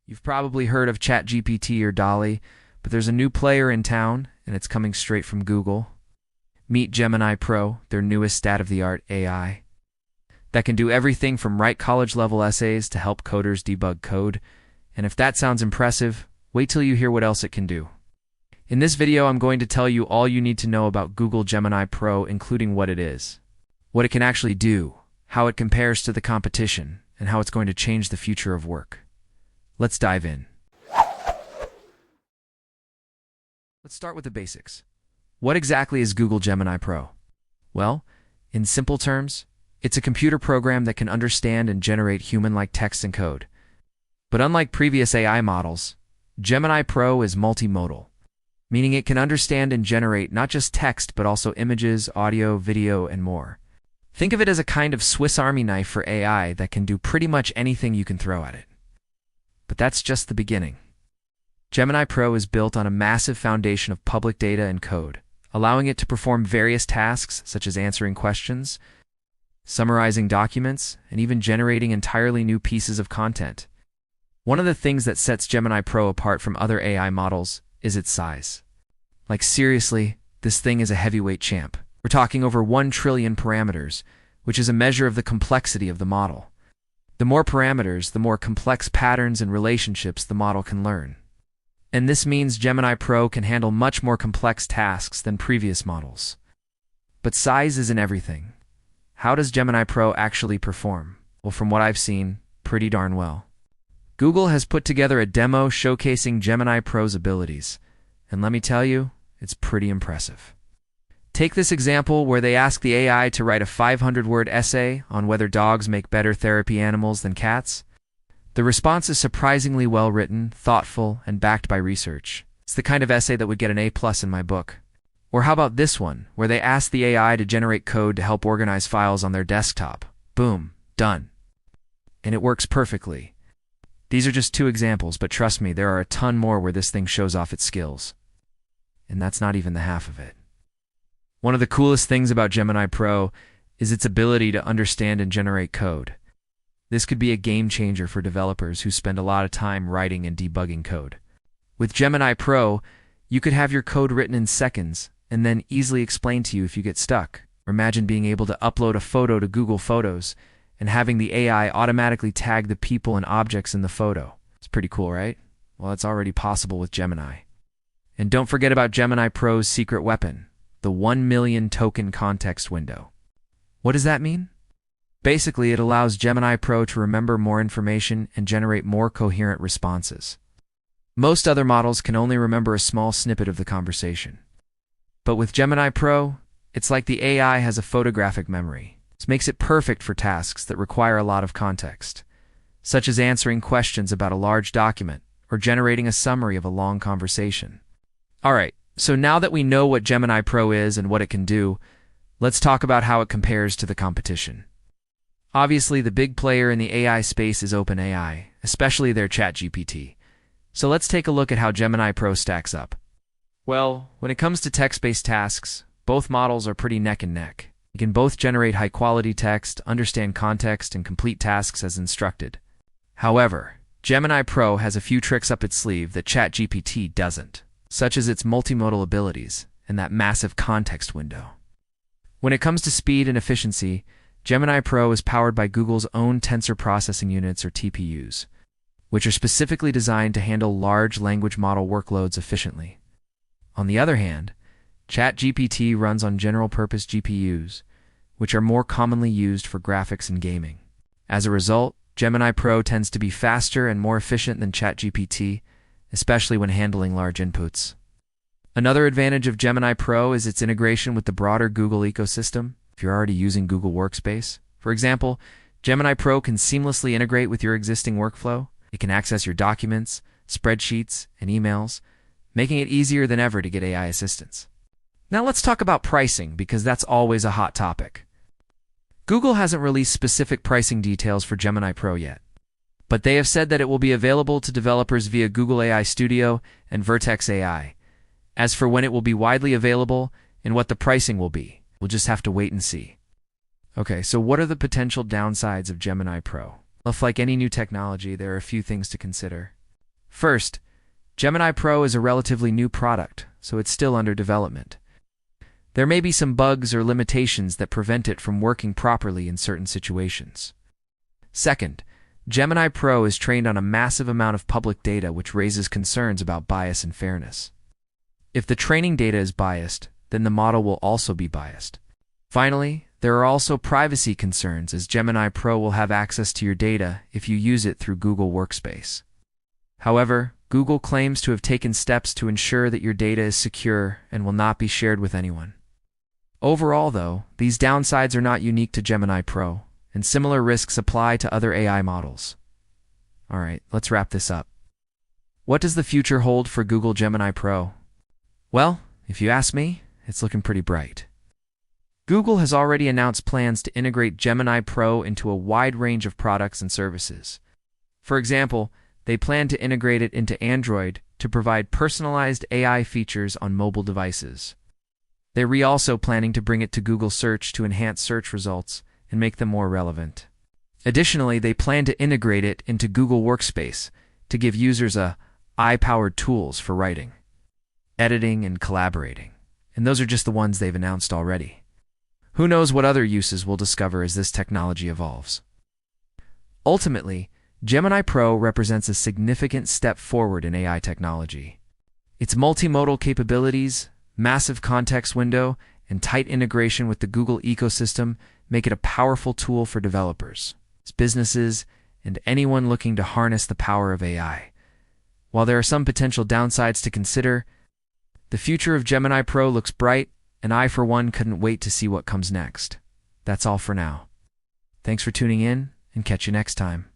You've probably heard of ChatGPT or Dolly, but there's a new player in town, and it's coming straight from Google. Meet Gemini Pro, their newest state-of-the-art AI that can do everything from write college-level essays to help coders debug code. And if that sounds impressive, wait till you hear what else it can do. In this video, I'm going to tell you all you need to know about Google Gemini Pro, including what it is, what it can actually do, how it compares to the competition, and how it's going to change the future of work. Let's dive in. Let's start with the basics. What exactly is Google Gemini Pro? Well, in simple terms, it's a computer program that can understand and generate human-like text and code. But unlike previous AI models, Gemini Pro is multimodal, meaning it can understand and generate not just text but also images, audio, video, and more. Think of it as a kind of Swiss Army knife for AI that can do pretty much anything you can throw at it. But that's just the beginning. Gemini Pro is built on a massive foundation of public data and code, allowing it to perform various tasks such as answering questions, summarizing documents, and even generating entirely new pieces of content. One of the things that sets Gemini Pro apart from other AI models is its size. Like seriously, this thing is a heavyweight champ. We're talking over 1 trillion parameters, which is a measure of the complexity of the model. The more parameters, the more complex patterns and relationships the model can learn. And this means Gemini Pro can handle much more complex tasks than previous models. But size isn't everything. How does Gemini Pro actually perform? Well, from what I've seen, pretty darn well. Google has put together a demo showcasing Gemini Pro's abilities, and let me tell you, it's pretty impressive. Take this example where they ask the AI to write a 500-word essay on whether dogs make better therapy animals than cats. The response is surprisingly well-written, thoughtful, and backed by research. It's the kind of essay that would get an A+ in my book. Or how about this one, where they ask the AI to generate code to help organize files on their desktop. Boom, done. And it works perfectly. These are just 2 examples, but trust me, there are a ton more where this thing shows off its skills. And that's not even the half of it. One of the coolest things about Gemini Pro is its ability to understand and generate code. This could be a game changer for developers who spend a lot of time writing and debugging code. With Gemini Pro, you could have your code written in seconds and then easily explained to you if you get stuck. Or imagine being able to upload a photo to Google Photos and having the AI automatically tag the people and objects in the photo. It's pretty cool, right? Well, it's already possible with Gemini. And don't forget about Gemini Pro's secret weapon, the 1 million token context window. What does that mean? Basically, it allows Gemini Pro to remember more information and generate more coherent responses. Most other models can only remember a small snippet of the conversation. But with Gemini Pro, it's like the AI has a photographic memory. This makes it perfect for tasks that require a lot of context, such as answering questions about a large document or generating a summary of a long conversation. Alright, so now that we know what Gemini Pro is and what it can do, let's talk about how it compares to the competition. Obviously, the big player in the AI space is OpenAI, especially their ChatGPT. So let's take a look at how Gemini Pro stacks up. Well, when it comes to text-based tasks, both models are pretty neck and neck. They can both generate high-quality text, understand context, and complete tasks as instructed. However, Gemini Pro has a few tricks up its sleeve that ChatGPT doesn't, such as its multimodal abilities and that massive context window. When it comes to speed and efficiency, Gemini Pro is powered by Google's own tensor processing units, or TPUs, which are specifically designed to handle large language model workloads efficiently. On the other hand, ChatGPT runs on general-purpose GPUs, which are more commonly used for graphics and gaming. As a result, Gemini Pro tends to be faster and more efficient than ChatGPT, especially when handling large inputs. Another advantage of Gemini Pro is its integration with the broader Google ecosystem. If you're already using Google Workspace, for example, Gemini Pro can seamlessly integrate with your existing workflow. It can access your documents, spreadsheets, and emails, making it easier than ever to get AI assistance. Now let's talk about pricing, because that's always a hot topic. Google hasn't released specific pricing details for Gemini Pro yet, but they have said that it will be available to developers via Google AI Studio and Vertex AI. As for when it will be widely available and what the pricing will be, we'll just have to wait and see. Okay, so what are the potential downsides of Gemini Pro? Well, like any new technology, there are a few things to consider. First, Gemini Pro is a relatively new product, so it's still under development. There may be some bugs or limitations that prevent it from working properly in certain situations. Second, Gemini Pro is trained on a massive amount of public data, which raises concerns about bias and fairness. If the training data is biased, then the model will also be biased. Finally, there are also privacy concerns, as Gemini Pro will have access to your data if you use it through Google Workspace. However, Google claims to have taken steps to ensure that your data is secure and will not be shared with anyone. Overall, though, these downsides are not unique to Gemini Pro, and similar risks apply to other AI models. Alright, let's wrap this up. What does the future hold for Google Gemini Pro? Well, if you ask me, it's looking pretty bright. Google has already announced plans to integrate Gemini Pro into a wide range of products and services. For example, they plan to integrate it into Android to provide personalized AI features on mobile devices. They're also planning to bring it to Google Search to enhance search results and make them more relevant. Additionally, they plan to integrate it into Google Workspace to give users AI-powered tools for writing, editing, and collaborating. And those are just the ones they've announced already. Who knows what other uses we'll discover as this technology evolves. Ultimately, Gemini Pro represents a significant step forward in AI technology. Its multimodal capabilities, massive context window, and tight integration with the Google ecosystem make it a powerful tool for developers, businesses, and anyone looking to harness the power of AI. While there are some potential downsides to consider, the future of Gemini Pro looks bright, and I, for one, couldn't wait to see what comes next. That's all for now. Thanks for tuning in, and catch you next time.